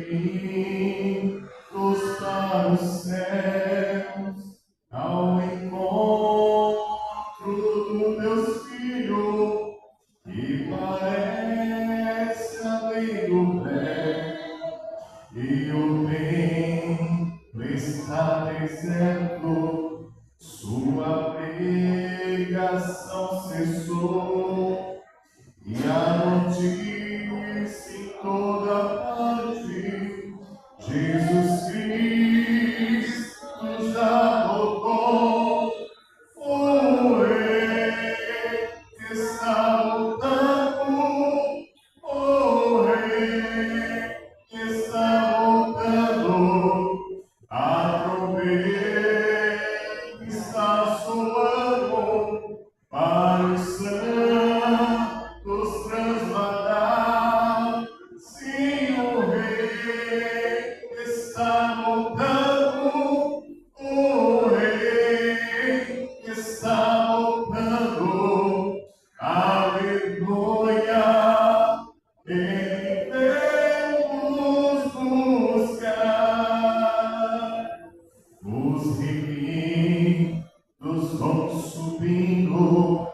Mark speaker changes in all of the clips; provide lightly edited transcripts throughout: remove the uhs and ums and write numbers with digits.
Speaker 1: bem-vindos para os céus, ao encontro do Deus Filho, que parece além do véu, e o templo está deserto, sua pregação cessou. E a notícia em toda parte, Jesus Cristo já voltou, o Rei está voltando, o Rei está voltando, a trombeta está soando para os santos transladar. Sim, o Rei está voltando, o Rei está voltando. Aleluia, devemos buscar. Os remidos vão subindo,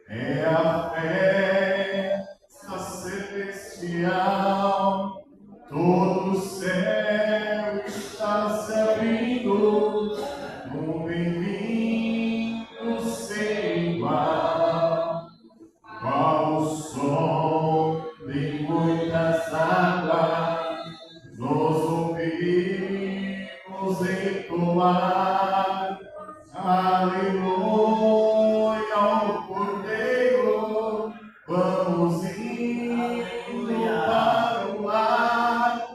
Speaker 1: é a festa celestial, todo o céu está se abrindo, um bem-vindo sem igual, qual o som de muitas águas, nós ouvimos entoar, aleluia ao Cordeiro, vamos indo para o lar,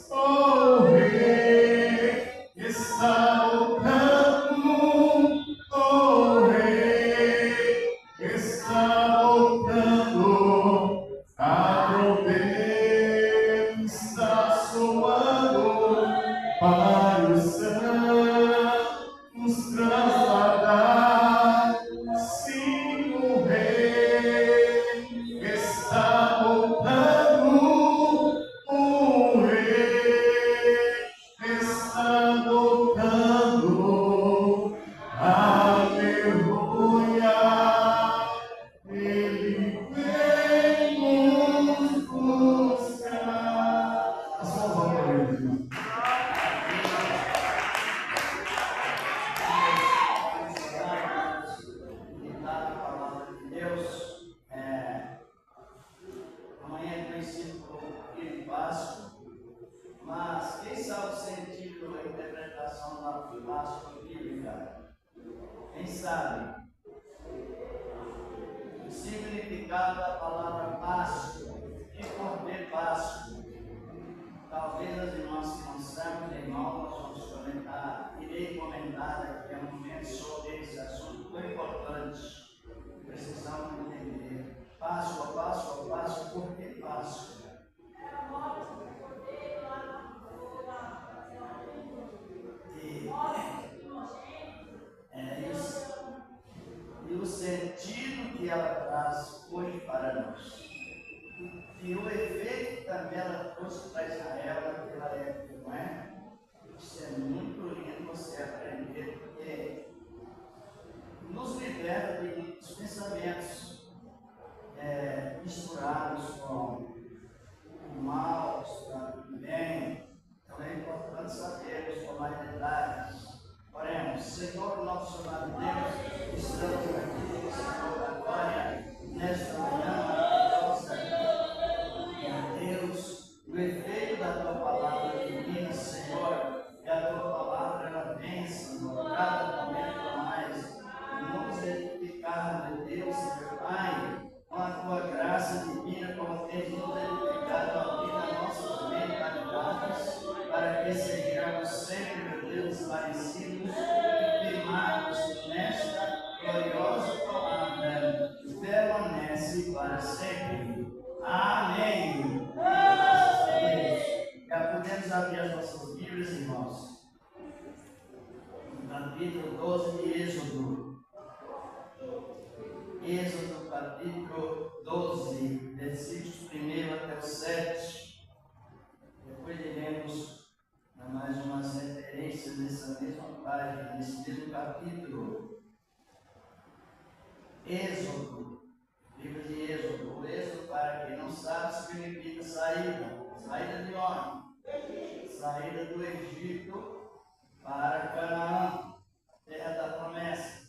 Speaker 1: o Rei está voltando, o Rei está voltando, a trombeta está soando para os santos trasladar. Sim, o Rei está voltando, o Rei está voltando. Aleluia, Ele vem nos buscar. As mãos vão para ele, irmão.
Speaker 2: A palavra de Deus, amanhã é conhecido como dia de Páscoa, mas quem sabe o sentido da interpretação da Páscoa bíblica? Quem sabe? O significado da palavra Páscoa, e por que Páscoa? Talvez as irmãs que não sabem, irmão, nós vamos comentar, irei comentar aqui um momento sobre esse assunto tão importante. Precisamos entender. Páscoa, Páscoa, Páscoa, por que Páscoa? É isso. E o sentido que ela traz hoje para nós. E o efeito que também ela trouxe para Israel naquela época, não é? Isso é muito lindo você aprender, porque nos liberta de muitos pensamentos misturados com o mal, misturado com o bem. Então é importante sabermos tomar detalhes. Oremos. Senhor, nosso amado Deus, estamos aqui, Senhor da glória, nesta manhã maravilhosa. Deus, o efeito da tua palavra divina, Senhor, que a tua palavra ela vem, Senhor, cada momento mais, nos edificar, meu Deus, meu Pai, com a tua graça divina, como tens nos edificado a vida, nossas mentalidades, para que sejamos sempre, meu Deus, esclarecidos e firmados nesta gloriosa palavra, que permanece para sempre. Amém. Graças a Deus. Já podemos abrir as nossas Bíblias, irmãos. No capítulo 12 de Êxodo. Êxodo, capítulo 12, versículos 1 até o 7. Depois de aqui nesse mesmo capítulo. Êxodo, livro de Êxodo. O Êxodo, para quem não sabe, significa saída. Saída de onde? Saída do Egito para Canaã, terra da promessa.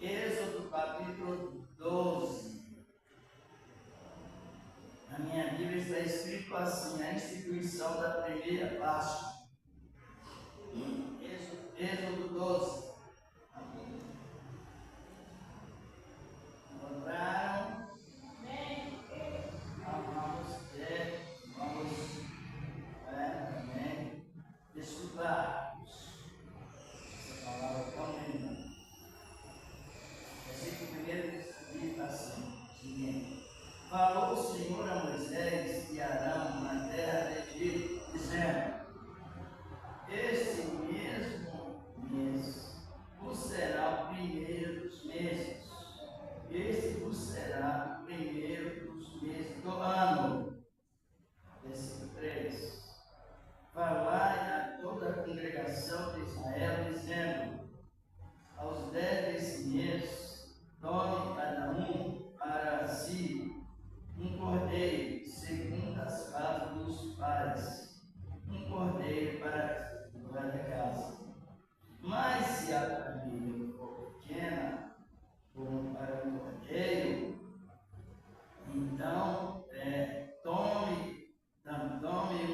Speaker 2: Êxodo capítulo 12. Na minha Bíblia está escrito assim: a instituição da primeira Páscoa. Êxodo 12. Encontraram? Vamos também escutar essa palavra tão linda. Versículo 1 diz assim: seguinte: falou o Senhor a Moisés e Arão na terra de Egito, dizendo: este mesmo mês vos será o primeiro dos meses. Este vos será o primeiro dos meses do ano. Versículo 3. Falai a toda a congregação de Israel, dizendo: aos 10 desse mês, tome cada um para si um cordeiro, segundo as casas dos pais, um cordeiro para cada casa. Mas se a família for pequena, para um cordeiro, então tome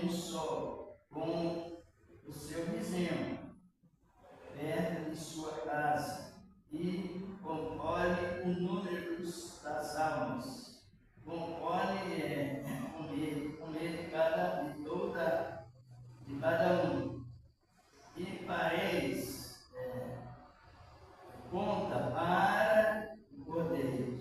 Speaker 2: um só com o seu vizinho, perto de sua casa, e compare o número das almas. Compare comer de cada um. E pareis conta para o cordeiro.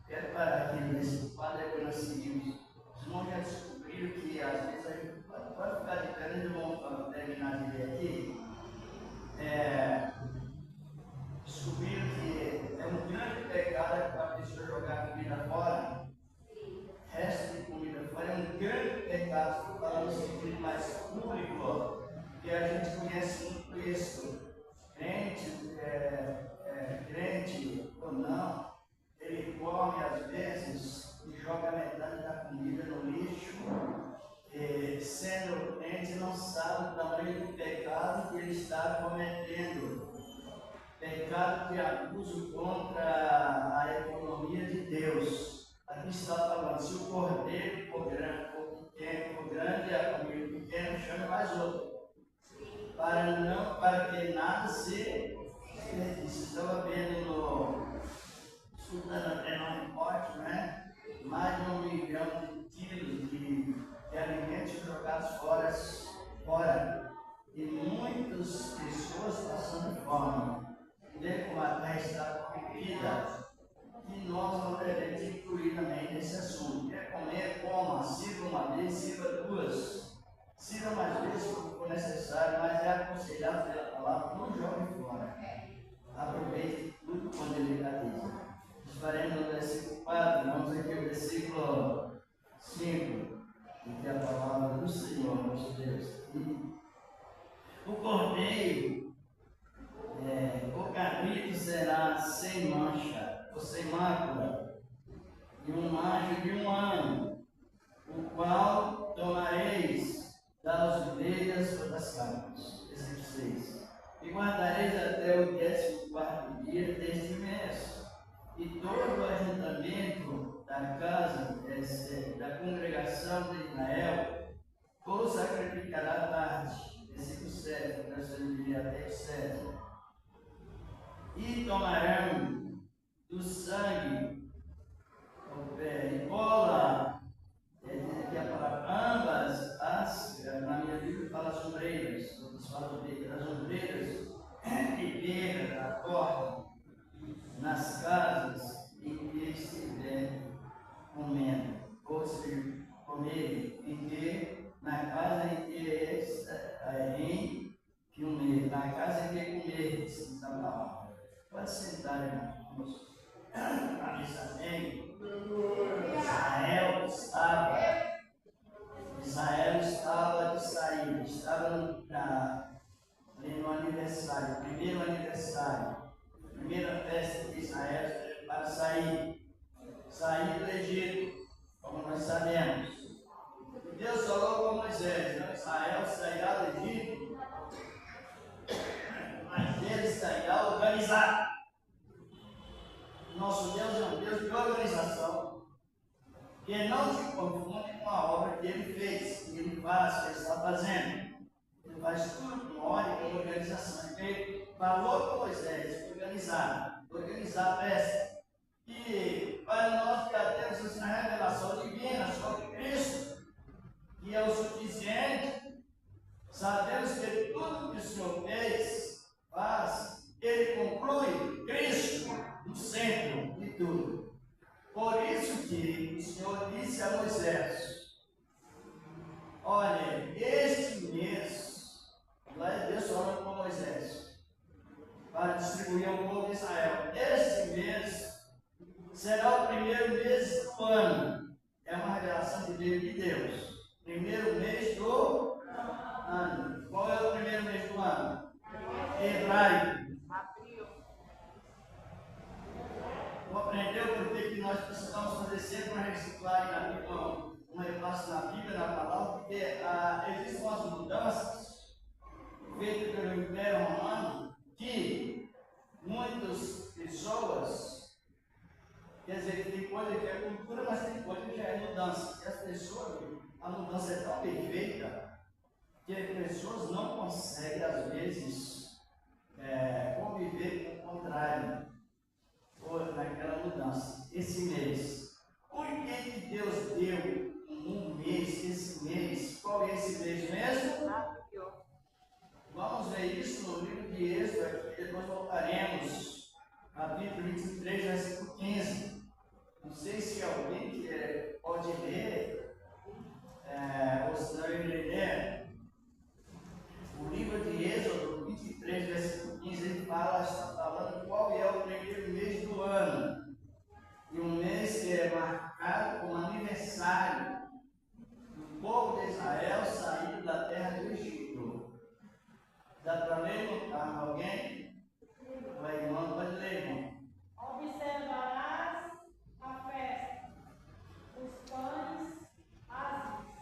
Speaker 2: Quero parar aqui nesse quadro que nós seguimos. Os irmãos já descobriram que às vezes a gente pode ficar de pé, nós vamos terminar de ler aqui. Descobriram que é um grande pecado a pessoa jogar comida fora, resto de comida fora, é um grande pecado. Estou falando no sentido mais público, que a gente conhece muito isso. Crente ou não, ele come às vezes e joga metade da comida no lixo, sendo crente, não sabe o tamanho do pecado que ele está cometendo. Pecado de abuso contra a economia de Deus. Aqui está falando: se o cordeiro for grande, a família pequena chama mais outro. Para que nada se desperdice. Estava vendo escutando até no reporte, né? Mais de 1 milhão de quilos de alimentos jogados fora. E muitas pessoas passando fome. Vê como a terra está corrompida. E nós não devemos incluir também nesse assunto. Quer comer, coma, sirva uma vez, sirva duas. Sirva mais vezes se for necessário, mas é aconselhado pela palavra, não jogue fora. Aproveite tudo com delicadeza. Estaremos no versículo 4, vamos aqui ao versículo 5, que é a palavra do Senhor, nosso Deus. O cordeiro, o cabrito será sem mancha, ou sem mácula, e um macho de 1 ano, o qual tomareis das ovelhas ou das cabras. Versículo 6. E guardareis até o 14º dia deste mês. E todo o ajuntamento da casa, da congregação de Israel, o sacrificará à tarde. Versículo 7, transferiria até o 7. E tomarão do sangue, e cola, que a palavra ambas na minha Bíblia fala as ombreiras, outras falam das ombreiras, e pega a corda nas casas em que estiver comendo, ou se comer, em que na casa em que na casa em que comer, está lá. Pode sentar, irmãos. Amém. Israel estava de saída, estava aniversário, primeira festa de Israel para sair do Egito, como nós sabemos. Deus falou com Moisés, né? Israel sairá do Egito, mas ele sairá organizado. Nosso Deus é um Deus de organização, que não se confunde com a obra que ele fez, que ele faz, que ele está fazendo. Ele faz tudo com ordem e com organização. Ele falou com Moisés, organizar a festa. E para nós já temos essa revelação divina sobre Cristo, que é o suficiente. Sabemos que tudo que o Senhor faz, ele conclui Cristo no centro de tudo. Por isso que o Senhor disse a Moisés: olha, este mês, lá é Deus falando com Moisés, para distribuir ao povo de Israel, este mês será o primeiro mês do ano. É uma revelação de Deus. Primeiro mês do ano. Qual é o primeiro mês do ano? Hebraico. Compreendeu por que nós precisamos fazer sempre uma reciclagem na Bíblia, um repasse na Bíblia, na palavra, porque existem umas mudanças feitas pelo Império Romano que muitas pessoas, quer dizer, tem coisa que é cultura, mas tem coisa que já é mudança. E as pessoas, a mudança é tão perfeita que as pessoas não conseguem, às vezes, conviver com o contrário. Naquela mudança, esse mês. Por que Deus deu um mês, esse mês? Qual é esse mês mesmo? Vamos ver isso no livro de Êxodo, aqui, depois voltaremos, capítulo 23, versículo 15. Não sei se alguém pode ler, ou se não ele ler. O livro de Êxodo 23, versículo 15, ele está falando qual é o primeiro mês do ano. E um mês que é marcado como aniversário do povo de Israel sair da terra do Egito. Dá para ler, alguém? Vai, irmão, pode ler, irmão.
Speaker 3: Observarás a festa, os pães ázimos.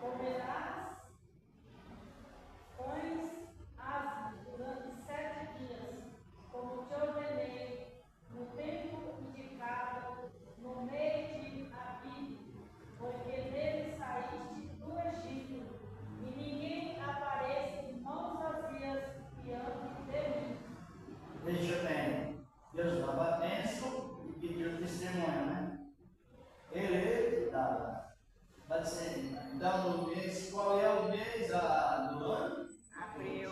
Speaker 3: Comerás pães ázimos durante 7 dias, como te ordenei, no tempo indicado, no mês de Abib, porque nele saíste do Egito, e ninguém apareça em mãos vazias diante de mim.
Speaker 2: Veja bem, Deus dava a bênção e pediu testemunho, né? Ele dava. Então, no mês, qual é o mês do ano?
Speaker 4: Abril.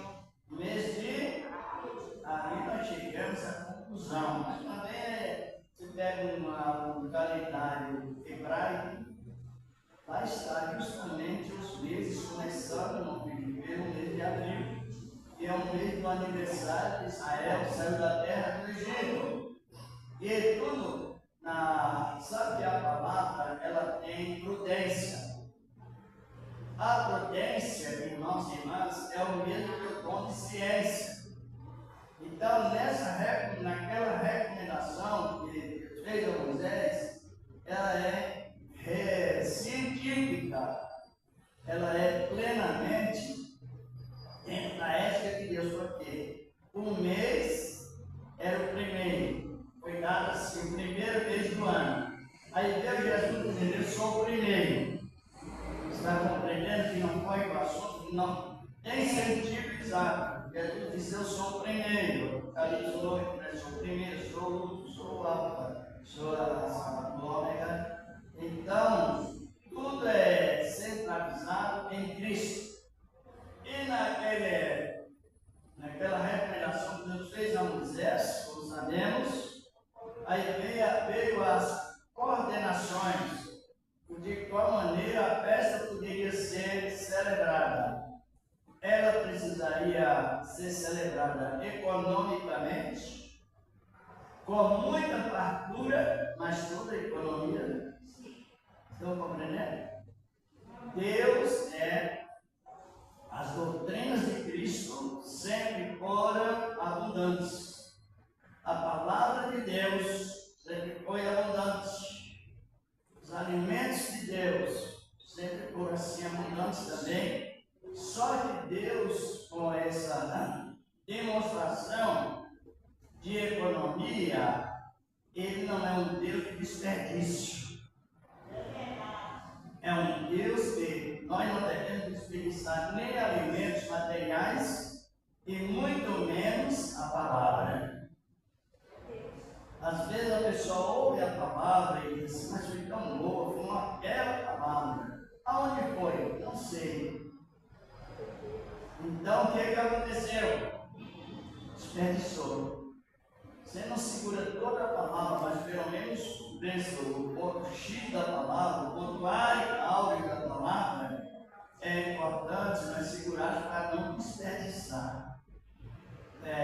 Speaker 2: Mês de abril, nós chegamos à conclusão. Mas também, se pega um calendário hebraico, lá está justamente os meses começando no primeiro mês de abril, que é o mês do aniversário de Israel, saiu da terra do Egito. E tudo, sabe que a palavra, ela tem prudência. A prudência, irmãos e irmãs, é o mesmo que o dom de ciência. Então, naquela recomendação que Deus fez a Moisés, ela é científica, ela é plenamente dentro da ética de Deus, porque um mês era o primeiro, foi dado assim, o primeiro mês do ano. Aí Deus Jesus dizendo: eu sou o primeiro. Está compreendendo que não foi o assunto? Não. Tem sentido exato. Jesus disse: eu sou o primeiro. Apocalipse 8, eu sou o primeiro, sou o último, sou o alfa, sou a ômega. Então, tudo é centralizado em Cristo. E naquela recomendação que Deus fez a Moisés, como sabemos, aí veio as coordenações de qual maneira a festa poderia ser celebrada. Ela precisaria ser celebrada economicamente, com muita fartura, mas toda a economia. Estão compreendendo? Deus as doutrinas de Cristo dia, Ele não é um Deus de desperdício. É um Deus que nós não devemos desperdiçar nem alimentos materiais e muito menos a palavra. Às vezes a pessoa ouve a palavra e diz assim, mas foi tão boa, foi uma bela palavra. Aonde foi? Não sei. Então o que aconteceu? Desperdiçou. Você não segura toda a palavra, mas pelo menos pensa o ponto X da palavra, o ponto A e áureo da palavra. É importante nós segurarmos para não desperdiçar.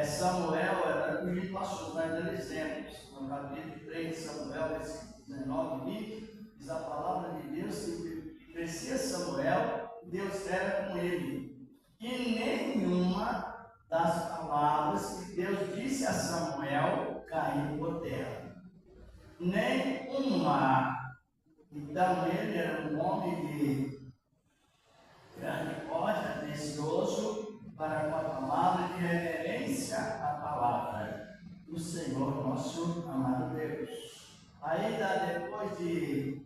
Speaker 2: Samuel era o que passou, nós dando exemplos. No capítulo 3 de Samuel, versículo 19 e 20, diz a palavra de Deus que crescia Samuel, Deus era com ele. E nenhuma das palavras que Deus disse a Samuel caiu por terra. Nenhuma. Então ele era um homem de grande porte, atencioso para com a palavra, de reverência à palavra do Senhor nosso amado Deus. Ainda depois de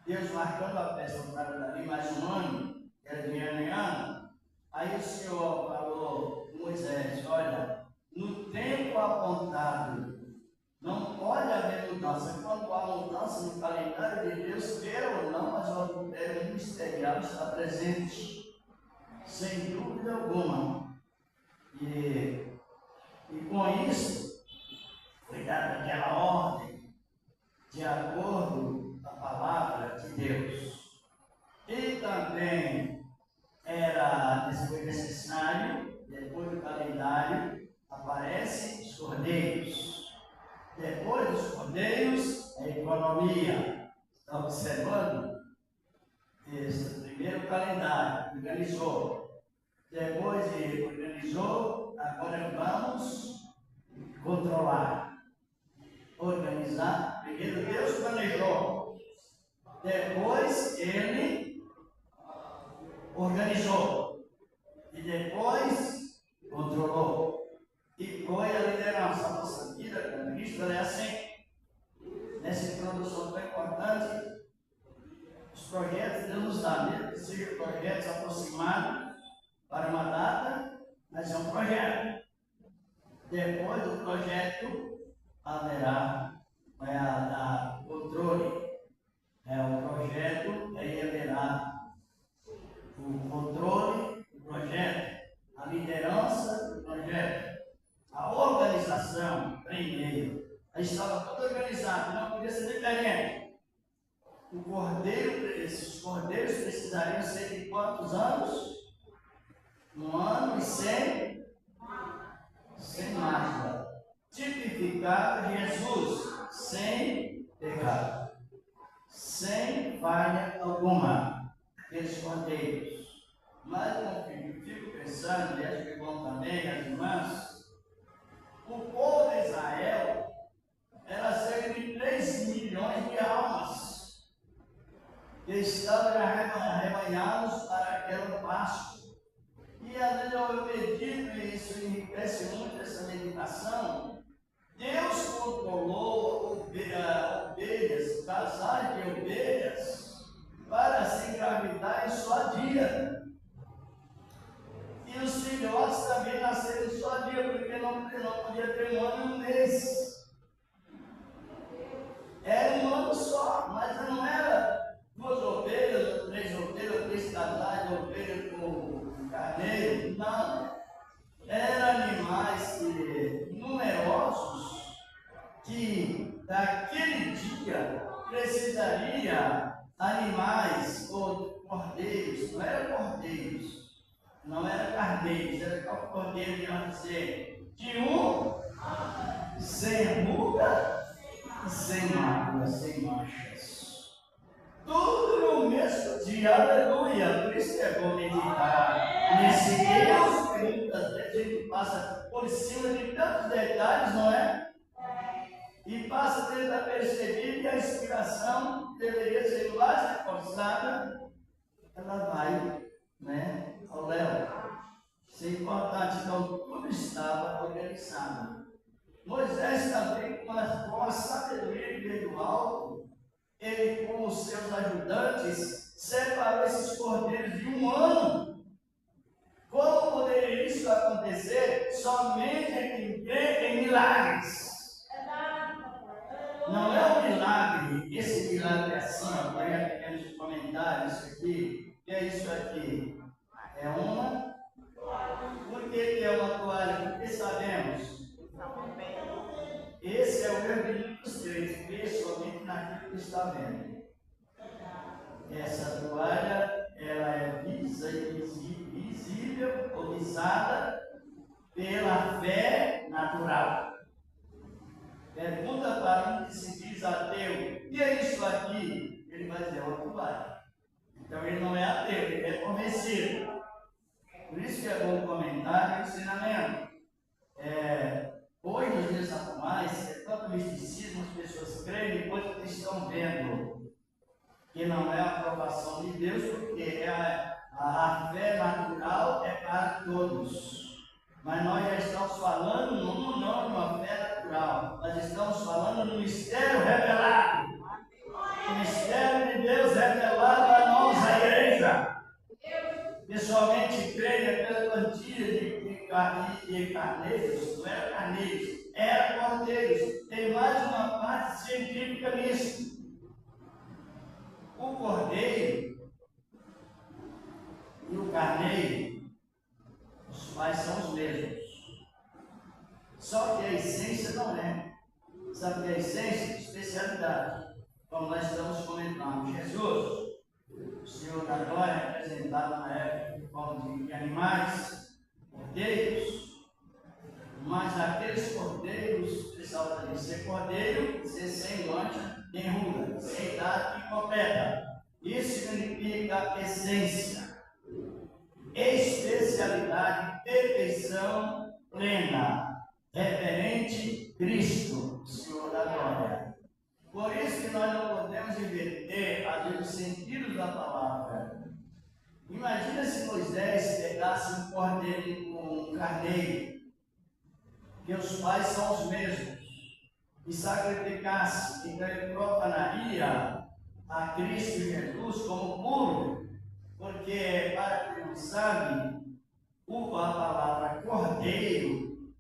Speaker 2: Deus marcando a festa para dali mais um ano, que era de ano em ano, aí o Senhor falou, Moisés, olha, no tempo apontado, não pode haver mudança. Quando há mudança no calendário de Deus, queira ou não, mas o adultério ministerial está presente, sem dúvida alguma. E com isso, foi dada aquela ordem, de acordo com a palavra de Deus. E também foi necessário, depois do calendário, aparecem os cordeiros. Depois dos cordeiros, a economia. Está observando? Esse primeiro calendário organizou. Depois de organizou, agora vamos controlar. Organizar. Primeiro Deus planejou. Depois ele organizou. E depois controlou. E foi a liderança. A nossa vida como Cristo é assim. Nessa introdução tão importante, os projetos Deus nos dá, mesmo que sejam projetos aproximados para uma data, mas é um projeto. Depois do projeto, haverá controle. O projeto, aí haverá o controle do projeto, a liderança do projeto, a organização, primeiro. Aí estava tudo organizado, não podia ser diferente. Esses cordeiros precisariam ser de quantos anos? 1 ano e 100 mácula. Tipificado Jesus, sem pecado, sem falha alguma. Aqueles cordeiros. Mas eu fico pensando, e acho que é bom também, as irmãs, o povo de Israel era cerca de 3 milhões de almas que estavam arrebanhados para aquela Páscoa. E às vezes eu medito e isso enriquece muito essa meditação. Deus controlou ovelhas, casais de ovelhas, para se engravidar em só dia. E os filhotes também nasceram em só dia, porque não podia ter 1 ano e 1 mês. Era 1 ano só, mas não era 2 ovelhas, 3 casais de ovelhas com carneiro, não. Eram animais numerosos que daquele dia precisaria animais ou cordeiros, não eram cordeiros, não eram carneiros, era o cordeiro de dizer, de sem ruga, sem mácula, sem manchas. Tudo no mesmo dia, aleluia. Por isso que é bom meditar nesse Deus que muitas vezes a gente passa por cima de tantos detalhes, não é? E passa a tentar perceber que a inspiração deveria ser mais reforçada, ela vai, ao léu. Isso é importante, então tudo estava organizado. Moisés também, com a sabedoria que veio do alto, ele com os seus ajudantes, separou esses cordeiros de 1 ano. Como poderia isso acontecer? Somente quem crê em milagres. Não é um milagre, esse milagre é assim, ó, põe aqui nos comentários, isso aqui, o que é isso aqui? É uma? Por que é uma toalha? Porque sabemos. Esse é o erro de muitos crentes, vê somente naquilo que está vendo. Essa toalha, ela é visível ou visada pela fé natural. Pergunta para um que se diz ateu, o que é isso aqui? Ele vai dizer, é uma toalha. Então ele não é ateu, ele é convencido. Por isso que é bom comentar e ensinamento. Hoje, nos dias atuais, é tanto misticismo, as pessoas creem depois que estão vendo que não é a aprovação de Deus, porque a fé natural é para todos. Mas nós já estamos falando não de uma fé natural, nós estamos falando do mistério revelado. O mistério de Deus revelado a nós, a igreja. Pessoalmente creia pela quantia de carneiros, não era carneiros, era cordeiros. Tem mais uma parte científica nisso. O cordeiro e o carneiro, os pais são os mesmos. Só que a essência não é. Sabe que a essência? Especialidade. Como nós estamos comentando, Jesus, o Senhor da Glória, representado na época de forma de animais, cordeiros, mas aqueles cordeiros, o pessoal está dizendo, ser cordeiro, ser sem mancha, nem ruga, sem idade e completa. Isso significa essência, especialidade, perfeição plena, referente Cristo, Senhor da Glória. Por isso que nós não podemos inverter, às vezes, os sentidos da palavra. Imagina se Moisés pegasse um cordeiro com um carneiro, que os pais são os mesmos, e sacrificasse, então ele profanaria a Cristo Jesus como puro, porque, para quem não sabe, a palavra cordeiro,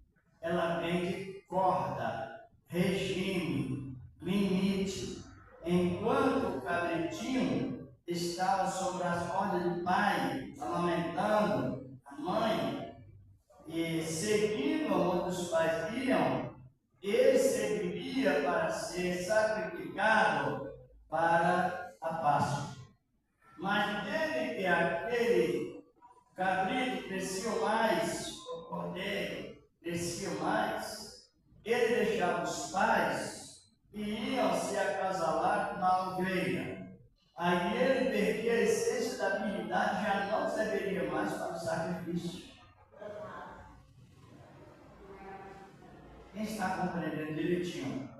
Speaker 2: ela vem de corda, regime, limite. Enquanto o cabritinho estava sobre as cordas do pai, amamentando a mãe, e seguindo onde os pais iam, ele serviria para ser sacrificado para a Páscoa. Mas desde que aquele cabrito crescia mais, o cordeiro crescia mais, ele deixava os pais e iam se acasalar com a ovelha. Aí ele perdia a essência da dignidade, já não serviria mais para o sacrifício. Quem está compreendendo direitinho?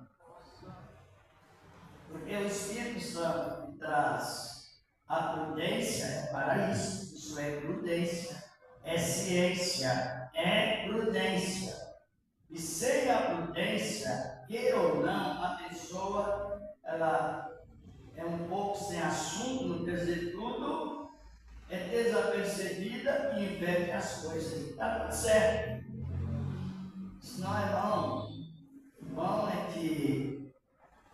Speaker 2: Porque o Espírito Santo que traz a prudência é para isso. Isso é prudência, é ciência, é prudência. E sem a prudência, queira ou não, a pessoa ela é um pouco sem assunto, não quer dizer tudo, é desapercebida e inverte as coisas. Está tudo certo. Isso não é bom. Bom é que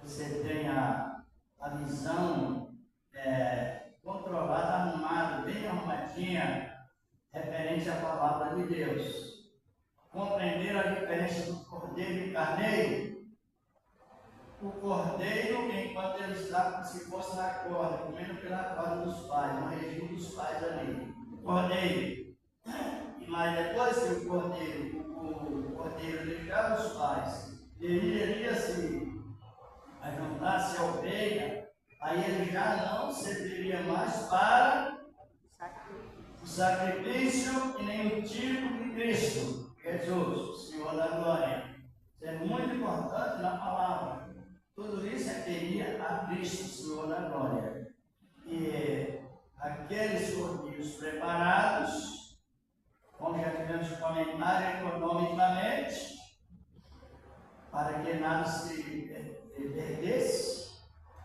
Speaker 2: você tenha a visão controlada, arrumada, bem arrumadinha, referente à palavra de Deus. Compreender a diferença do cordeiro e carneiro. O cordeiro, enquanto ele está como se fosse na corda, comendo pela corda dos pais, no regime dos pais ali. Cordeiro. Mas depois que o cordeiro deixava os pais, ele iria se ajuntar-se à ovelha, aí ele já não serviria mais para o sacrifício e nem o tipo de Cristo, Jesus, Senhor da Glória. Isso é muito importante na palavra. Tudo isso é teria a Cristo, Senhor da Glória. E aqueles cordeiros preparados, como já tivemos comentário economicamente, para que nada se perdesse.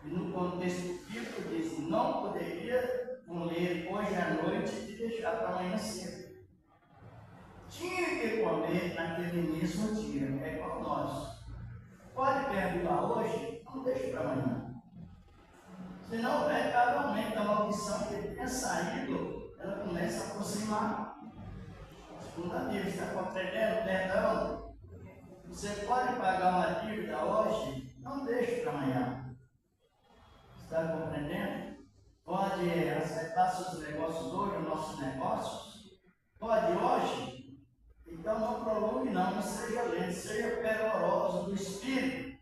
Speaker 2: E no contexto bíblico diz, não poderia comer hoje à noite e deixar para amanhã cedo. Tinha que comer naquele mesmo dia, é igual nós. Pode perdoar hoje, não deixe para amanhã. Senão o pecado aumenta, a maldição que ele tenha saído, ela começa a aproximar. Segundo a Bíblia, está compreendendo? Perdão. Você pode pagar uma dívida hoje, não deixe para amanhã. Está compreendendo? Pode acertar seus negócios hoje, os nossos negócios? Pode hoje? Então não prolongue não seja lento, seja fervoroso do Espírito.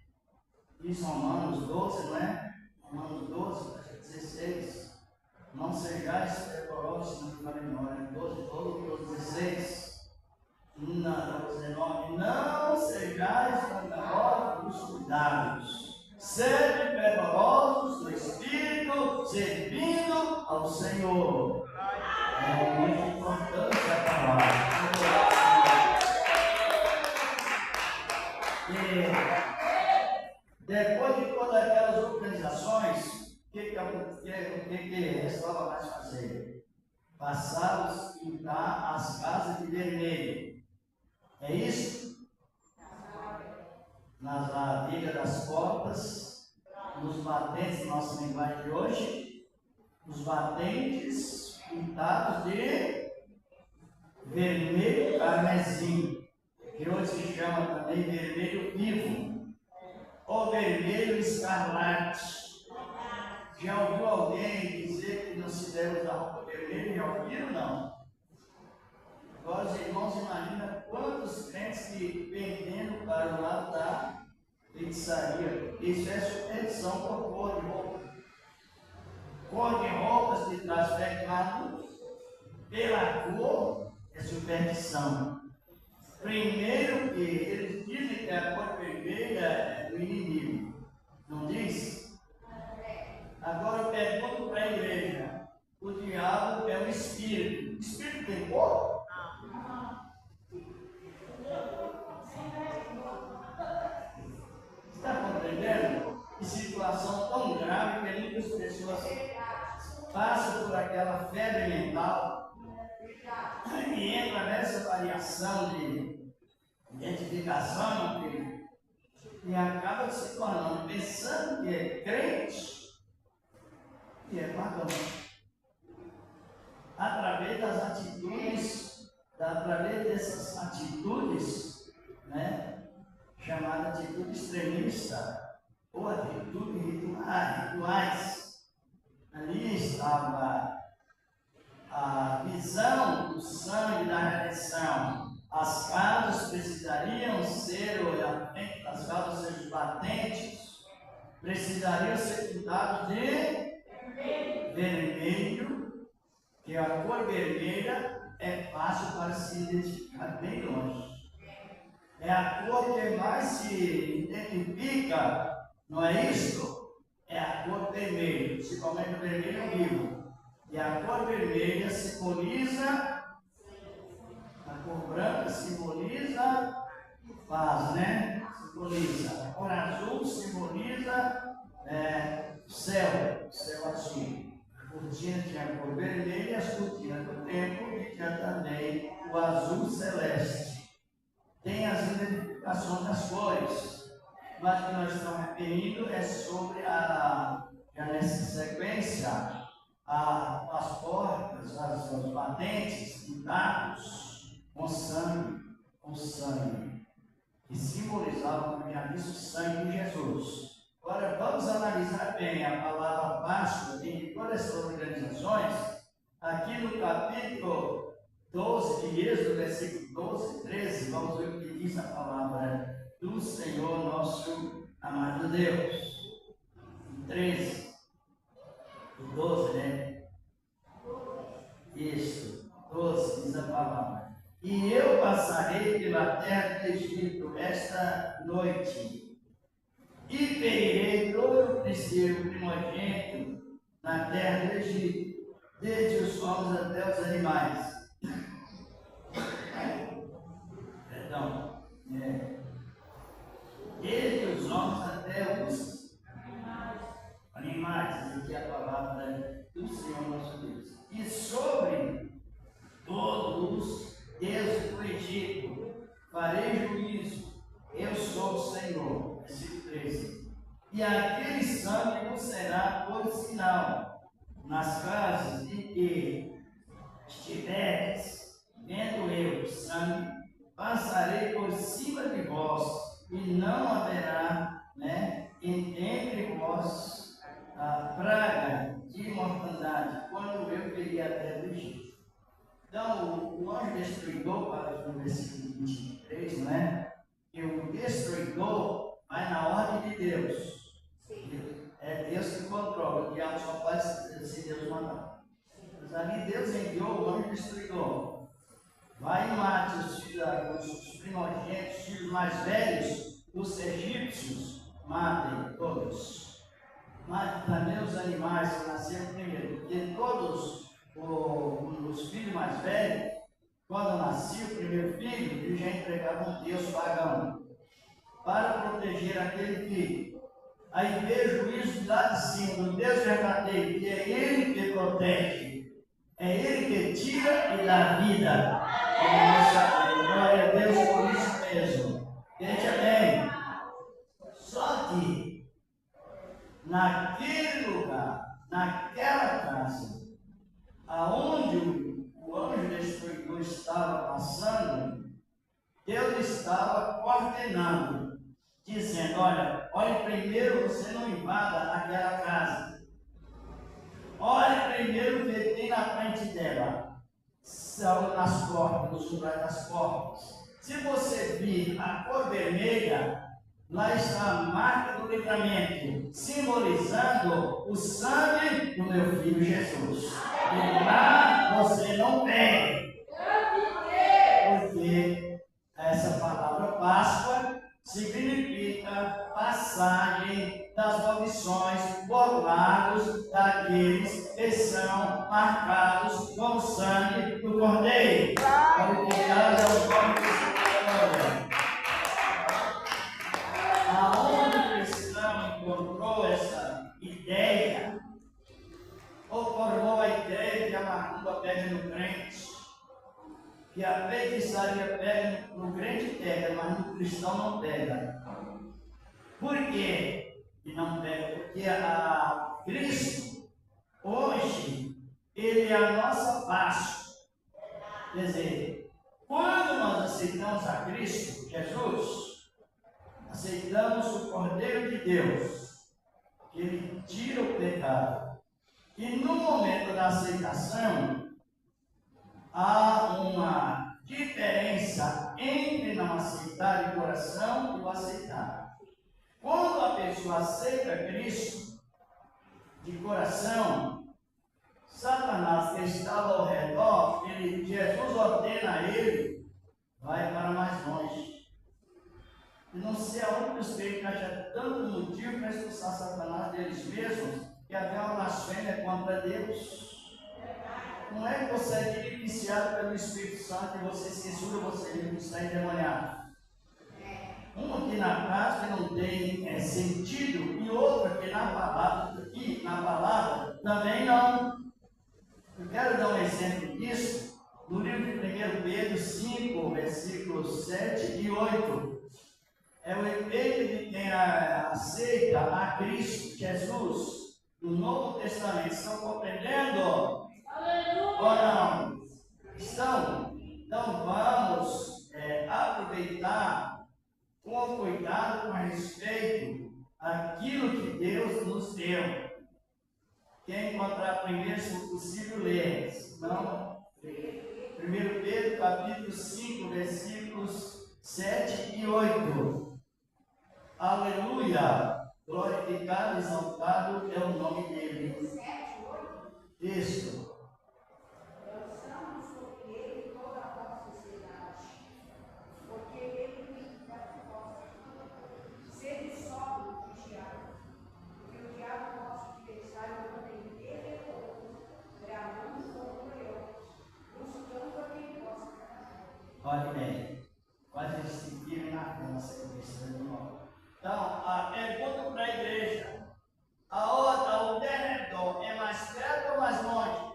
Speaker 2: Diz Romanos 12, não é? Romanos 12, 16. Não sejais fervorosos, não me fale memória. 12, 16. Não, 19. Não sejais fervorosos dos cuidados. Sede fervorosos do Espírito, servindo ao Senhor. É muito importante a palavra. E depois de todas aquelas organizações, o que restava mais fazer? Passá-los e pintar as casas de vermelho. É isso? Nas lavilhas das portas, nos batentes, nossa linguagem de hoje, os batentes pintados de vermelho carmesim, que hoje se chama também vermelho vivo, ou vermelho escarlate. Já ouviu alguém dizer que não se deve usar roupa vermelha? Já ouviram, não? Agora os irmãos imaginam quantos crentes que pendendo para o lado da feitiçaria. Isso é superstição por cor de roupa. Cor de roupas que traz pecado, pela cor é superstição. Primeiro que eles dizem que a cor vermelha é do inimigo. Não diz? Agora eu pergunto para a igreja. O diabo é um espírito. O espírito tem cor? Está compreendendo? Que situação tão grave que muitas pessoas passam por aquela febre mental e entra nessa variação de identificação, meu filho, e acaba se tornando, pensando que é crente e é pagão. Através das atitudes, através dessas atitudes, né, chamada atitude extremista, ou atitude rituais. Ali estava a visão do sangue da redenção. As casas precisariam ser, as casas serem batentes, precisariam ser pintadas de vermelho, que a cor vermelha é fácil para se identificar bem longe. É a cor que mais se identifica, não é isso? É a cor vermelha, principalmente o vermelho vivo. E a cor vermelha simboliza, a cor branca simboliza paz, né? Simboliza. A cor azul simboliza céu azul. A cortina tinha a cor vermelha e as cortinas do templo e tinha também o azul celeste. Tem as identificações das cores. Mas o que nós estamos referindo é sobre já nessa sequência, as portas, os batentes pintados com sangue, que simbolizavam, como já disse, o sangue de Jesus. Agora vamos analisar bem a palavra Páscoa em todas essas organizações. Aqui no capítulo 12 de Êxodo, versículo 12, 13, vamos ver o que diz a palavra do Senhor nosso amado Deus. 13, o 12, né? Isso, 12 diz a palavra. E eu passarei pela terra do Egito esta noite, e ferirei todo o princípio primogênito na terra do Egito, desde os homens até os animais. Perdão. sangue não será por sinal nas casas em que estiveres, vendo eu o sangue, passarei por cima de vós, e não haverá, entre vós a praga de mortandade, quando eu viria até do Egito. Então, o anjo destruidor, para no versículo 23, que o destruidor vai na ordem de Deus. É Deus que controla, o diabo só faz se Deus mandar. Mas ali Deus enviou o anjo destruidor. Vai e mate os primogênitos, os filhos mais velhos dos egípcios, matem todos. Mate também os animais que nasceram primeiro, porque todos os filhos mais velhos, quando nascia o primeiro filho, eles já entregavam um Deus pagão para proteger aquele filho. Aí veio o juízo lá de cima, do Deus verdadeiro, que é Ele que protege, é Ele que tira e dá vida. Glória a Deus por isso mesmo. Veja bem, só que naquele lugar, naquela casa, aonde o anjo destruidor estava passando, Deus estava coordenando, dizendo: olhe primeiro, você não invada aquela casa. Olhe primeiro o que tem na frente dela, nas portas, nos umbrais das portas. Se você vir a cor vermelha, lá está a marca do livramento, simbolizando o sangue do meu filho Jesus. E lá você não vem, porque essa palavra Páscoa significa passagem das maldições por lados daqueles que são marcados com o sangue do Cordeiro. Glorificado é o nome do Senhor. Aonde o cristão encontrou essa ideia, ou formou a ideia que a macumba pega no crente, que a feitiçaria pega no crente pega, mas no cristão não pega. Por quê que não pega? Porque a Cristo, hoje, Ele é a nossa Páscoa. Quer dizer, quando nós aceitamos a Cristo, Jesus, aceitamos o Cordeiro de Deus, que Ele tira o pecado. E no momento da aceitação, há uma diferença entre não aceitar de coração e o aceitar. Quando a pessoa aceita Cristo de coração, Satanás que estava ao redor, Jesus ordena a ele, vai para mais longe. E não sei aonde os crentes acham tanto motivo para expulsar Satanás deles mesmos, que havia uma blasfêmia contra Deus. Não é que você é beneficiado pelo Espírito Santo e você censura você mesmo, está endemoniado. Um aqui na casa que não tem sentido, e outro aqui na palavra também não. Eu quero dar um exemplo disso no livro de 1 Pedro 5, versículos 7 e 8. É o efeito de quem aceita a Cristo Jesus no Novo Testamento. Estão compreendendo? Aleluia! Ou não? Estão? Então vamos aproveitar com cuidado, com respeito àquilo que Deus nos deu. Quem encontrar primeiro, se possível, ler. Não? 1 Pedro capítulo 5, versículos 7 e 8. Aleluia! Glorificado, exaltado é o nome dele. Isso.
Speaker 4: Lançamos sobre ele toda a vossa sociedade, porque ele me dá proposta. Sede sóbrio e vigiado, porque o diabo nosso adversário anda em derredor, bramando como leão, buscando a quem possa cair.
Speaker 2: Olha bem, quase eles se viram na dança com esse animal. Então, a pergunta para a igreja: o derredor é mais perto ou mais longe?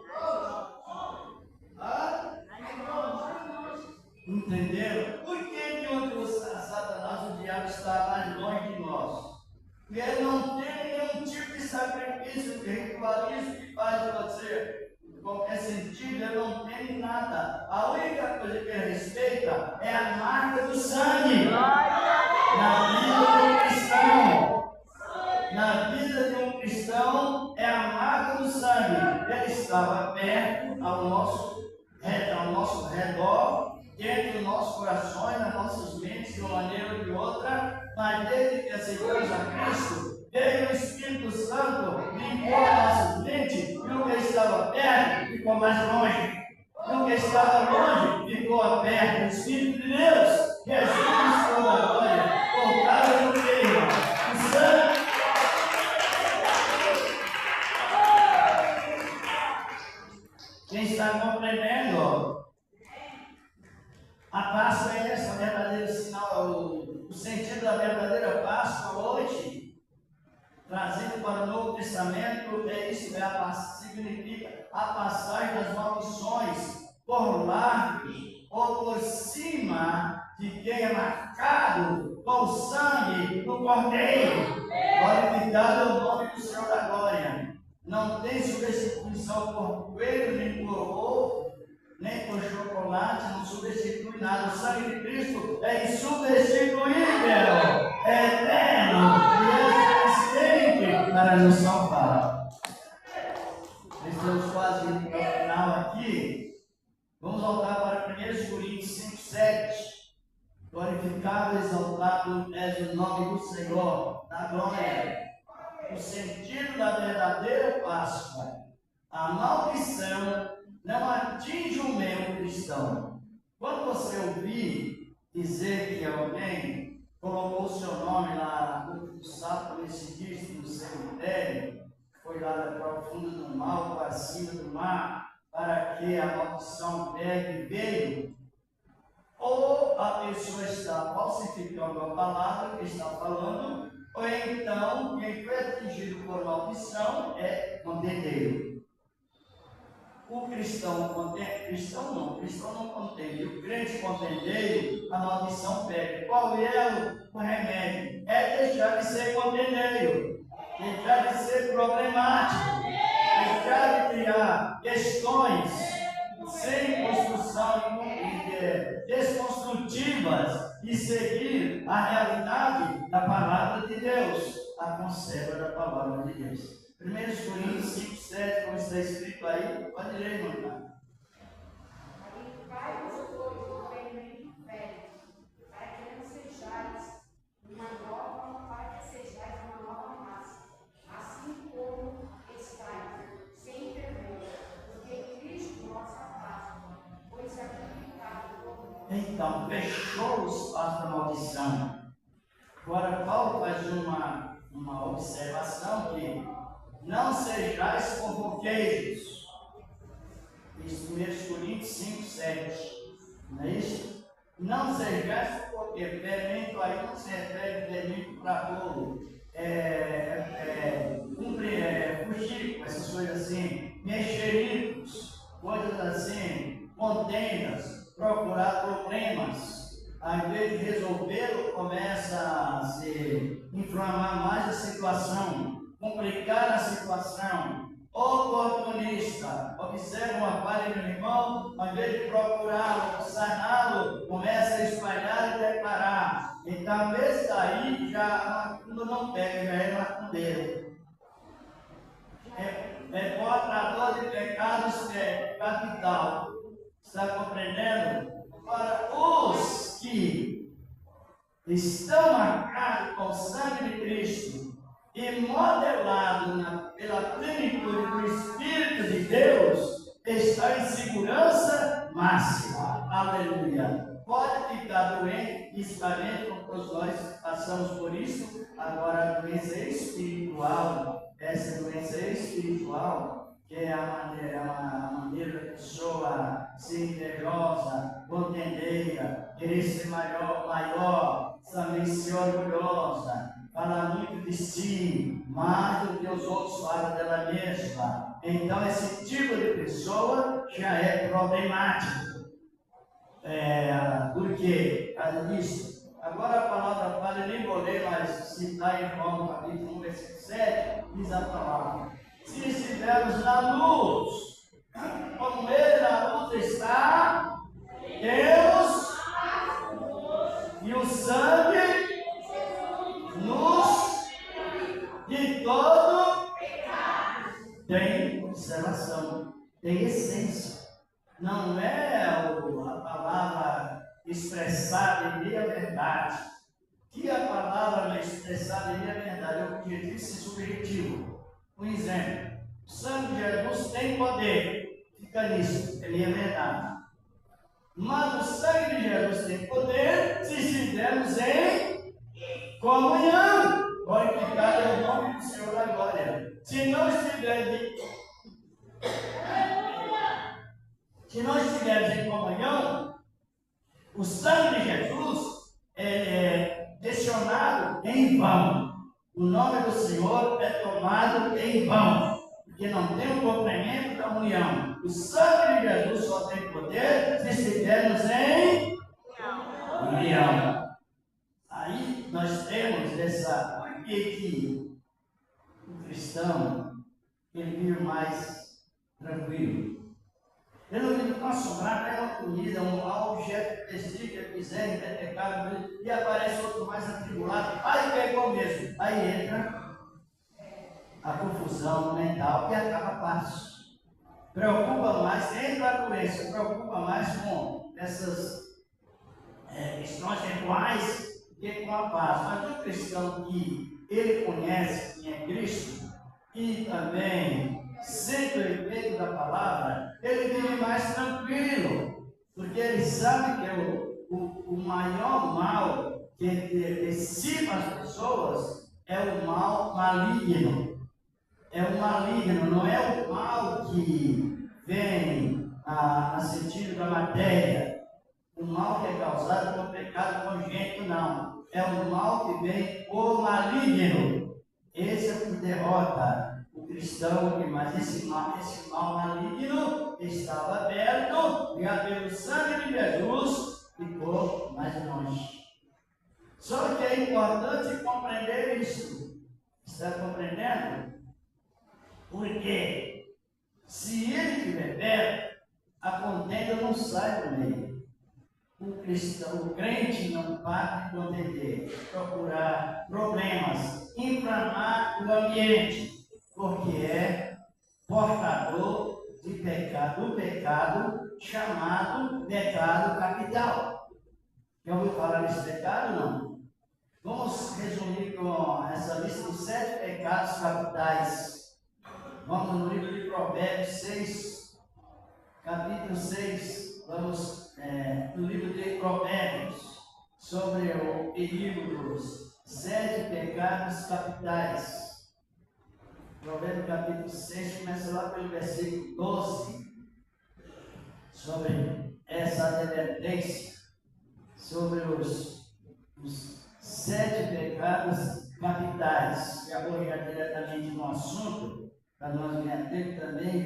Speaker 2: Entenderam? Por que o Satanás, o diabo, está mais longe de nós? Porque ele não tem nenhum tipo em qualquer sentido, ele não tem nada. A única coisa que ele respeita é a marca do sangue na vida do cristão. Na vida de um cristão é a marca do sangue. Ele estava perto ao nosso redor, dentro dos nossos corações, nas nossas mentes, de uma maneira ou de outra, mas desde que aceitamos a Cristo, veio o Espírito Santo, limpou a nossa mente, e o que estava perto ficou mais longe, e o que estava longe ficou perto. O Espírito de Deus, Jesus toda a glória, por causa do que, irmão? O sangue. Quem está compreendendo? A Páscoa é essa, o verdadeiro sinal, o sentido da verdadeira Páscoa hoje, trazido para o Novo Testamento, é isso, significa a passagem das maldições por largo ou por cima de quem é marcado com o sangue do Cordeiro. Glorificado é o nome do Senhor da glória. Não tem substituição por coelho, nem por ovo, nem por chocolate, não substitui nada. O sangue de Cristo é insubstituível, é eterno e é suficiente para nos salvar. Estamos quase indo para o final aqui. Vamos voltar para 1 Coríntios 5:7. Glorificado e exaltado és o nome do Senhor, da glória. O sentido da verdadeira Páscoa. A maldição não atinge o meio cristão. Quando você ouvir dizer que alguém colocou o seu nome lá no sapo nesse disco, no cemitério, foi lá da profunda do mal para cima do mar, para que a maldição pegue e veio, ou a pessoa está falsificando a palavra que está falando, ou então quem foi atingido por maldição é contendeiro. O cristão não contende. O crente contendeiro, a maldição pega. Qual é o remédio? É deixar de ser contendeiro, deixar de ser problemático, deixar de criar questões sem construção desconstrutivas e seguir a realidade da palavra de Deus, a conserva da palavra de Deus. 1 Coríntios 5:7, como está escrito aí, pode ler, irmão.
Speaker 4: Pai vos foi o reino em império, para que não sejais uma nova massa, assim como estáis, sem vergonha, porque Cristo nossa Páscoa, foi sacrificado por nós.
Speaker 2: Então, fechou o espaço da maldição. Agora, Paulo faz uma observação que não sejais fofoqueiros. Isso, 1 Coríntios 5:7. Não é isso? Não sejais fofoqueiros. Fermento aí não se refere fermento para bolo. Fuxico, essas coisas assim. Mexericos, coisas assim. Contendas, procurar problemas. Ao invés de resolvê-lo, começa a se inflamar mais a situação, complicar a situação. Oportunista, observa uma falha do irmão, ao invés de procurá-lo, saná-lo, começa a espalhar e declarar. Então, esse daí já não pega, já é macumbeiro. É portador de pecados capital. Está compreendendo? Para os que estão marcados com o sangue de Cristo e modelados pela plenitude do Espírito de Deus, está em segurança máxima. Aleluia. Pode ficar doente, fisicamente, como todos nós passamos por isso. Agora, a doença espiritual, essa doença espiritual, que é a maneira da pessoa ser invejosa, contendeira, querer ser maior, também ser orgulhosa, falar muito de si, mais do que os outros falam dela mesma. Então, esse tipo de pessoa já é problemático. Por quê? Por causa disso. Agora a palavra fala, eu nem vou ler, mas citar em João capítulo 1, versículo 7, diz a palavra: se estivermos na luz, essência. Não é a palavra expressada em meia verdade. Que a palavra expressada em meia verdade é objetivo e subjetivo. Um exemplo: o sangue de Jesus tem poder. Fica nisso, é meia verdade. Mas o sangue de Jesus tem poder se estivermos em comunhão. Glorificado é o nome do Senhor da glória. Se não estivermos em comunhão, o sangue de Jesus é questionado em vão. O nome do Senhor é tomado em vão, porque não tem o complemento da união. O sangue de Jesus só tem poder se estivermos em união. Aí nós temos essa. Por que o cristão ele vive mais tranquilo? Ele não vive tão assombrado, é uma comida, um objeto que desdica, quiser, é pecado, e aparece outro mais atribulado. Aí pegou mesmo. Aí entra a confusão mental e acaba fácil. Preocupa mais, entra a doença, preocupa mais com essas questões temporais que com a paz. Mas o cristão que ele conhece quem é Cristo e também sente o efeito da palavra, ele vive mais tranquilo, porque ele sabe que o maior mal que dissipa as pessoas é o mal maligno. É o maligno, não é o mal que vem no sentido da matéria. O mal que é causado pelo pecado congênito, não. É o mal que vem o maligno. Esse é o que derrota o cristão, mas esse mal maligno estava aberto e pelo sangue de Jesus ficou mais longe. Só que é importante compreender isso. Está compreendendo? Porque se ele estiver perto, a contenda não sai do meio. O crente não para de contender, procurar problemas, inflamar o ambiente, porque é portador de pecado, do pecado chamado pecado capital. Já ouviu falar desse pecado? Não. Vamos resumir com essa lista dos 7 pecados capitais. Vamos no livro de Provérbios 6, capítulo 6, vamos no livro de Provérbios, sobre o perigo dos 7 pecados capitais. Provérbios capítulo 6, começa lá pelo versículo 12, sobre essa advertência, sobre os 7 pecados capitais. Já vou diretamente no assunto, para nós ganhar tempo também,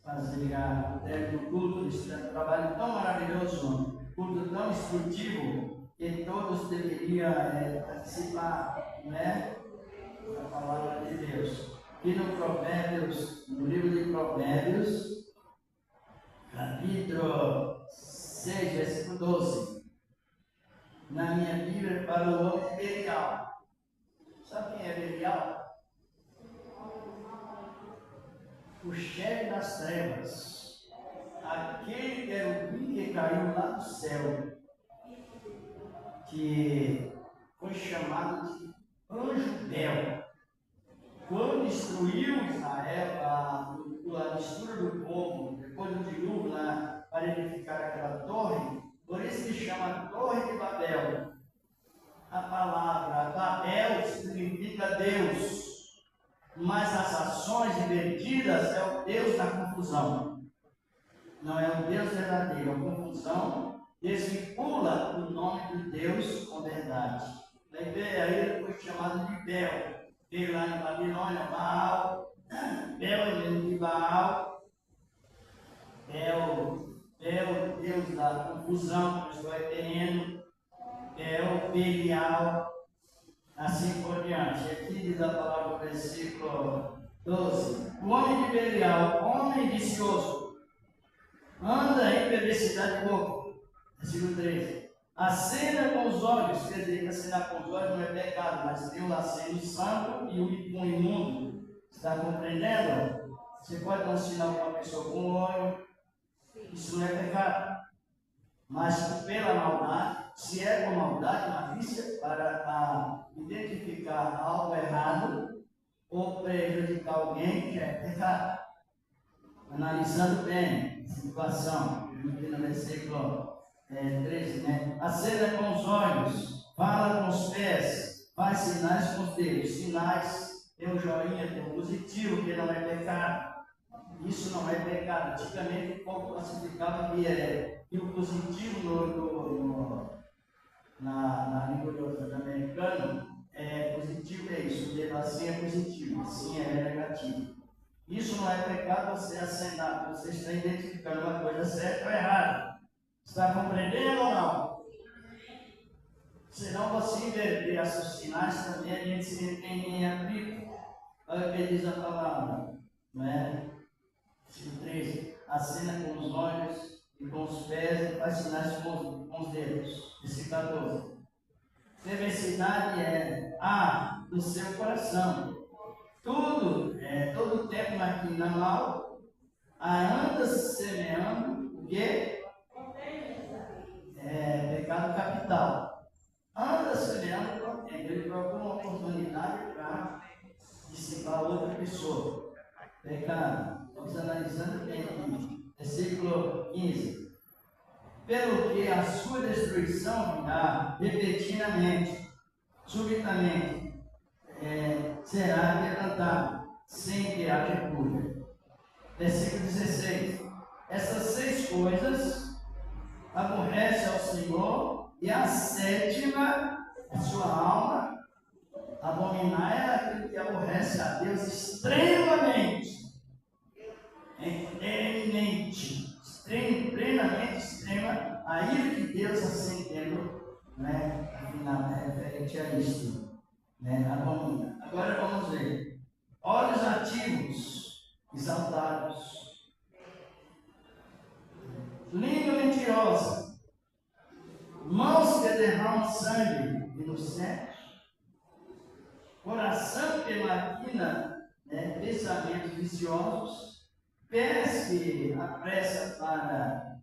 Speaker 2: fazer o término do culto, esse trabalho tão maravilhoso, culto tão instrutivo, que todos deveriam participar, né, da palavra de Deus. E no Provérbios, no livro de Provérbios, capítulo 6, versículo 12, na minha Bíblia, para o nome de Belial. Sabe quem é Belial? O chefe das trevas, aquele querubim que caiu lá do céu, que foi chamado de anjo belo. Quando destruiu Israel, a mistura do povo, depois do dilúvio, para edificar aquela torre, por isso se chama Torre de Babel. A palavra Babel significa Deus. Mas as ações invertidas é o Deus da confusão. Não é o Deus verdadeiro, a confusão desvincula o nome de Deus com verdade. Daí ele foi chamado de Bel. Veio lá em Babilônia, Baal, Bel é mesmo de Baal, Bel, Deus da confusão, que estou repetindo, Bel, Belial, assim por diante. Aqui diz a palavra do versículo 12: o homem de Belial, homem vicioso, anda em perversidade de boca. Versículo 13: acena com os olhos, quer dizer que acenar com os olhos não é pecado, mas tem o aceno santo e o imundo. Está compreendendo? Você pode dar um sinal para uma pessoa com o olho, isso não é pecado. Mas pela maldade, se é com maldade, malícia, para identificar algo errado ou prejudicar alguém, já é pecado. Analisando bem a situação, aqui no versículo 13, né? Acena com os olhos, fala com os pés, faz sinais com os dedos. Sinais, tem um joinha, tem um positivo, que não é pecado. Isso não é pecado. Antigamente o povo classificava que o positivo na língua norte-americana positivo é isso, o dedo assim é positivo, assim é negativo. Isso não é pecado você acenar, você está identificando uma coisa certa ou errada. Está compreendendo ou não? Senão você inverter esses sinais também a gente se entende em atrito. Olha o que diz a palavra, não é? Versículo 13, acena com os olhos e com os pés e faz sinais com os dedos. Versículo 14. Perversidade no seu coração. Todo tempo maquina mal, anda semeando o quê? Pecado capital. Anda semeando contenda. Ele procura uma oportunidade para dissipar outra pessoa. Pecado. Vamos analisando bem aqui. Versículo 15. Pelo que a sua destruição virá repentinamente, subitamente, será quebrantado, sem que haja cura. Versículo 16. Essas 6 coisas aborrece ao Senhor, e a 7ª, a sua alma, abominar é aquilo que aborrece a Deus extremamente, eminente, plenamente extrema, a ira de Deus acendendo, né, afinal, referente a isto, né, abomina. Agora vamos ver. Olhos ativos, exaltados, língua mentirosa, mãos que derramam sangue inocente, coração que maquina, pensamentos viciosos, pés que apressa para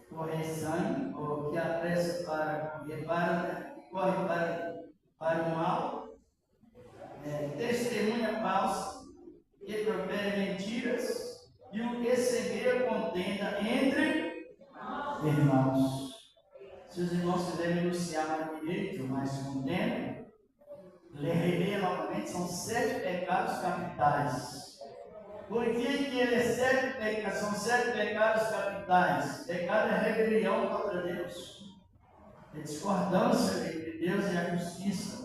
Speaker 2: correr sangue, ou que apressa para corre para o mal, testemunha falsa, que profere mentiras, e o que semeia contenda entre irmãos. Se os irmãos quiserem enunciar mais direito, mais com tempo, releia novamente, são 7 pecados capitais. Por que ele é 7 pecados? São 7 pecados capitais. Pecado é rebelião contra Deus, é discordância entre Deus e a justiça.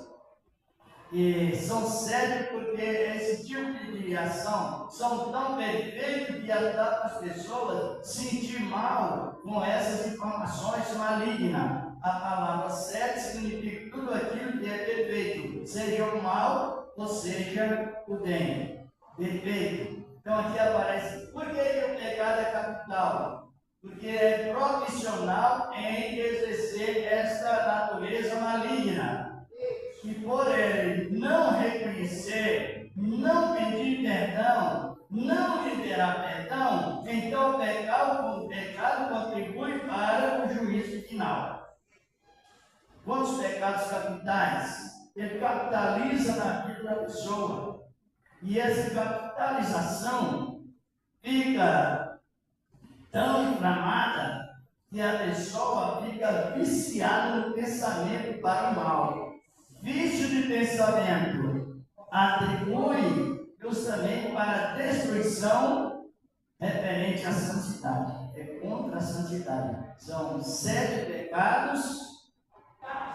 Speaker 2: E são 7 porque esse tipo de ação são tão perfeitos que até as pessoas sentir mal com essas informações malignas. A palavra 7 significa tudo aquilo que é perfeito, seja o mal ou seja o bem. Perfeito. Então aqui aparece, por que o pecado é capital? Porque é profissional em exercer esta natureza maligna. E por ele não reconhecer, não pedir perdão, não liberar perdão, então o pecado contribui para o juízo final. Quantos pecados capitais? Ele capitaliza na vida da pessoa. E essa capitalização fica tão inflamada que a pessoa fica viciada no pensamento para o mal. Vício de pensamento atribui justamente para a destruição referente à santidade. É contra a santidade. São 7 pecados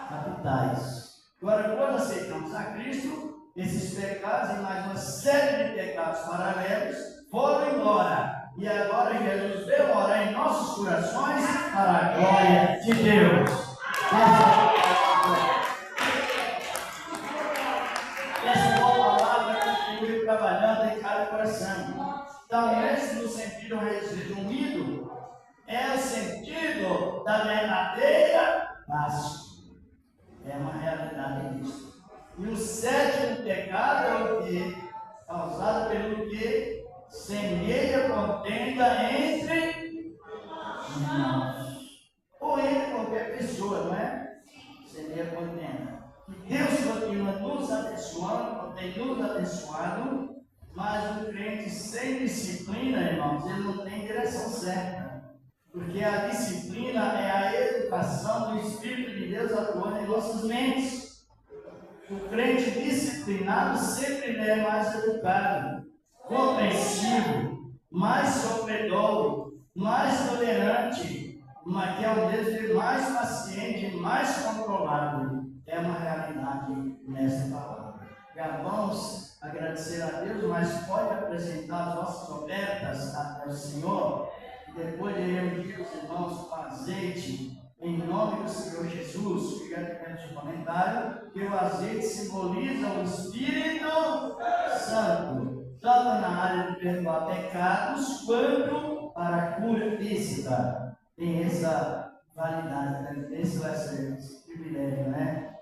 Speaker 2: capitais. Agora, quando aceitamos a Cristo, esses pecados e mais uma série de pecados paralelos foram embora. E agora Jesus veio morar em nossos corações para a glória de Deus. Essa boa palavra continue trabalhando em cada coração. Talvez no sentido resumido, é o sentido da verdadeira paz. É uma realidade disso. E o 7º pecado é o que? Causado pelo que? semeia contenda entre irmãos. Ou entre qualquer pessoa, não é? Semeia contenda. Que Deus continua nos abençoando, tem nos abençoado, mas o crente sem disciplina, irmãos, ele não tem direção certa. Porque a disciplina é a educação do Espírito de Deus atuando em nossas mentes. O crente disciplinado sempre é mais educado, compreensivo, mais sofredor, mais tolerante, mas que é o Deus mais paciente, mais controlado. É uma realidade nessa palavra. Já vamos agradecer a Deus, mas pode apresentar as nossas ofertas ao Senhor. Depois de reunir os irmãos com azeite, em nome do Senhor Jesus, fica aqui no comentário, que o azeite simboliza o Espírito Santo, tanto na área de perdoar pecados, quanto para a cura física. Tem essa validade, né? Esse vai ser esse privilégio, né?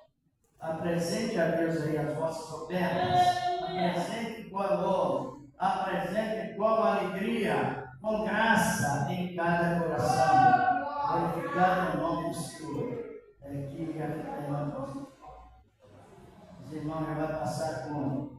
Speaker 2: Apresente a Deus aí as vossas ofertas, apresente com amor, apresente com alegria, com graça em cada coração, glorificado no nome do Senhor. Aqui, os irmãos já vai passar com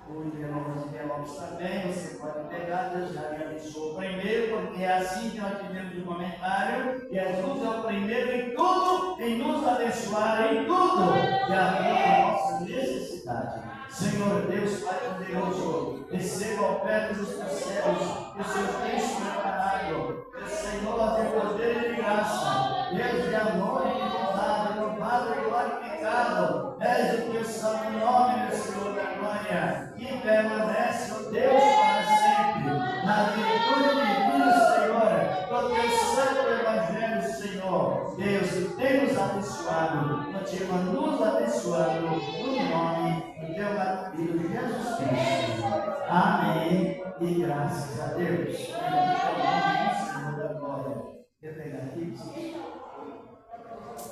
Speaker 2: o envelopes também, você pode pegar, Deus já me abençoou primeiro, porque é assim que nós tivemos um comentário, Jesus é o primeiro em tudo, em nos abençoar em tudo, de acordo com a nossa necessidade. Senhor Deus, Pai poderoso, receba a oferta dos teus céus, que o Senhor tem preparado, que o Senhor tem poder e de graça, Deus de amor e de bondade, louvado e glorificado, és o teu santo nome, meu Senhor da glória, e permanece, ó Deus, para sempre, na virtude divina, Senhor, do teu santo evangelho, Senhor, Deus, que tem nos abençoado, continua nos abençoando, no nome do teu filho Jesus Cristo. Amém. E graças a Deus. Em nome do Senhor da glória. Quer pegar aqui?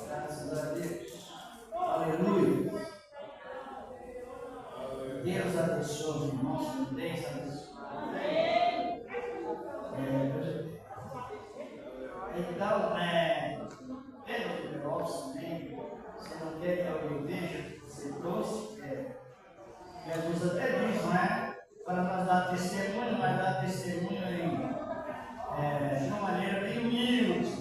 Speaker 2: Graças a Deus. Aleluia. Deus abençoe os irmãos. Deus abençoe. Então, pega o negócio também. Você não quer que alguém veja? Você trouxe. Jesus até diz, não é? Para nós dar testemunho, mas dar testemunho de uma maneira bem humilde,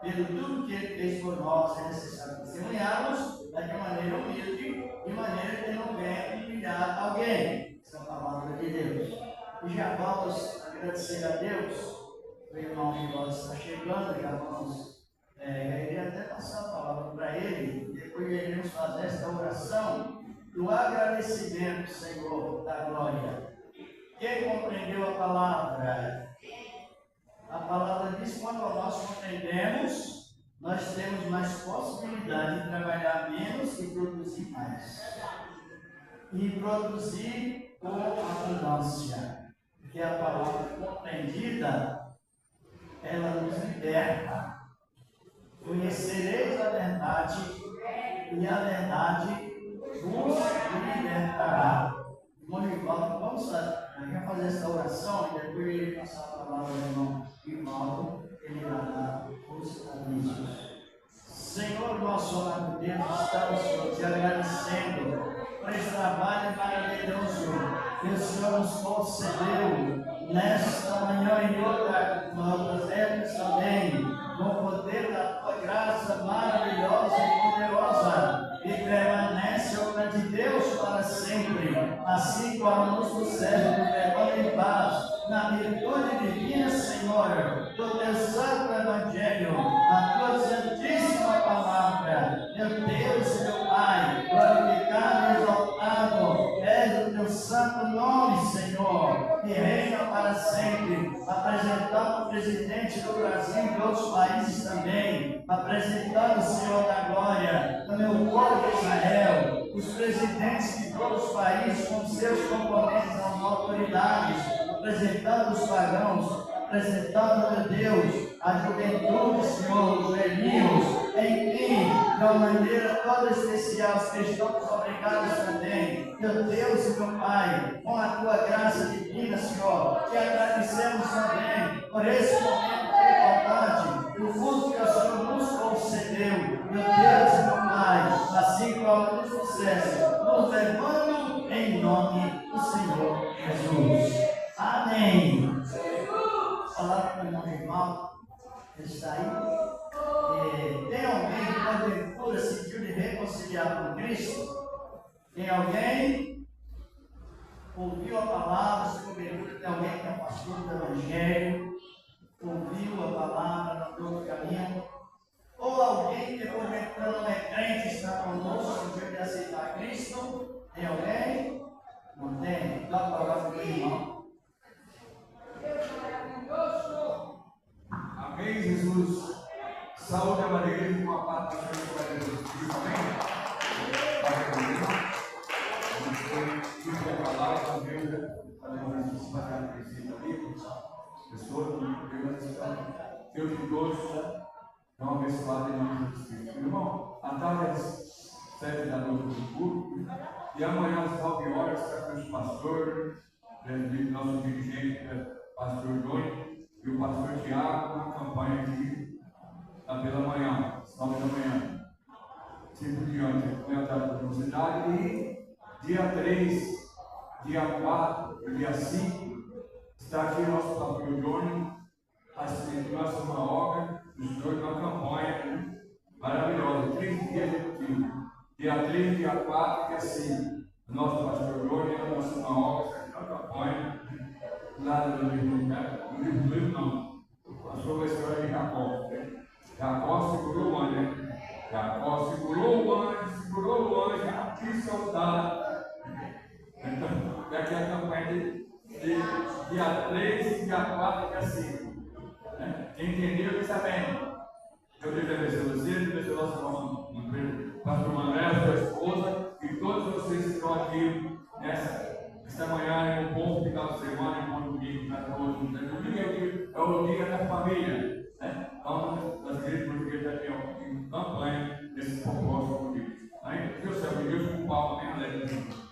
Speaker 2: pelo tudo que Ele fez por nós. É necessário testemunharmos de maneira humilde, de maneira que não venha humilhar alguém. Essa é a palavra de Deus. E já vamos agradecer a Deus. O irmão Rivaldo está chegando, já vamos. Eu iria até passar a palavra para ele, depois iremos fazer esta oração do agradecimento, Senhor, da glória. Quem compreendeu a palavra? A palavra diz que quando nós compreendemos, nós temos mais possibilidade de trabalhar menos e produzir mais. E produzir com abundância. Porque a palavra compreendida, ela nos liberta. Conhecereis a verdade, e a verdade vos libertará. Vamos fazer essa oração e depois ele passar a palavra ao irmão Rivaldo, ele irá dar os avisos. Senhor, nosso amado Deus, estamos, Senhor, te agradecendo por esse trabalho maravilhoso que o Senhor nos concedeu nesta manhã e outras épocas também, com o poder da tua graça maravilhosa e poderosa, e permanece a obra de Deus para sempre, assim como nos sucede, nos levando em paz, na virtude divina, Senhor, do teu santo evangelho, a tua santíssima palavra, meu Deus e meu Pai, glorificado e exaltado, és o teu santo nome, Senhor, que reina para sempre, apresentando o presidente do Brasil e de outros países também, apresentando o Senhor da glória, o meu povo de Israel, os presidentes de todos os países com seus componentes, as autoridades, apresentando os pagãos, apresentando, meu Deus, a juventude, Senhor, os velhinhos, enfim, de uma maneira toda especial, os cristãos obrigados conectados também. Meu Deus e meu Pai, com a tua graça divina, Senhor, te agradecemos também por esse momento de igualdade, o culto que o Senhor nos concedeu. Meu Deus e meu Pai, assim como nos dissesse, nos levando em nome do Senhor Jesus. Amém. Falar com o meu irmão, ele está aí. Tem alguém que porventura sentiu de reconciliar com Cristo? Tem alguém? Ouviu a palavra, se porventura tem alguém que é pastor do Evangelho, ouviu a palavra no outro caminho? Ou alguém que porventura não é crente, está conosco, sentiu de aceitar Cristo? Tem alguém? Não tem? Dá a palavra para o irmão.
Speaker 1: Amém, Jesus. Saúde a Maria com a paz do Senhor Jesus Cristo. Amém. A palavra de Deus, a lembrança para a visita ali, pessoas que Deus de todos, não abençoado em nome de Jesus Cristo. Irmão, a tarde às 7 da noite do culto, e amanhã às 9 horas está com os pastores, nosso dirigente, pastor Johnny, e o pastor Tiago, na campanha aqui, pela manhã, às 9 da manhã. Tipo diante, foi a data da cidade, e dia 3, dia 4 e dia 5, está aqui o nosso pastor Johnny, assistindo uma obra, os dois na campanha, maravilhosa, 3 dias executivos. Dia 3, dia 4 e dia 5. O nosso pastor Johnny, a nossa obra, na campanha, lá no livro não. O pastor vai ser de Jacó. Jacó segurou o anjo, né? Jacó segurou o anjo, que saudade. Então, daqui a campanha de dia 3, dia 4 e dia 5. Quem entendeu, está bem. Eu queria agradecer a você, agradecer ao nosso pastor Manuel, sua esposa, e todos vocês que estão aqui esta manhã, é um bom final de semana, um bom domingo para todos. Domingo é o dia da família. Então, as igrejas portuguesas já têm campanha nesse propósito comigo. Deus sabe, Deus com o Paulo, bem alegre.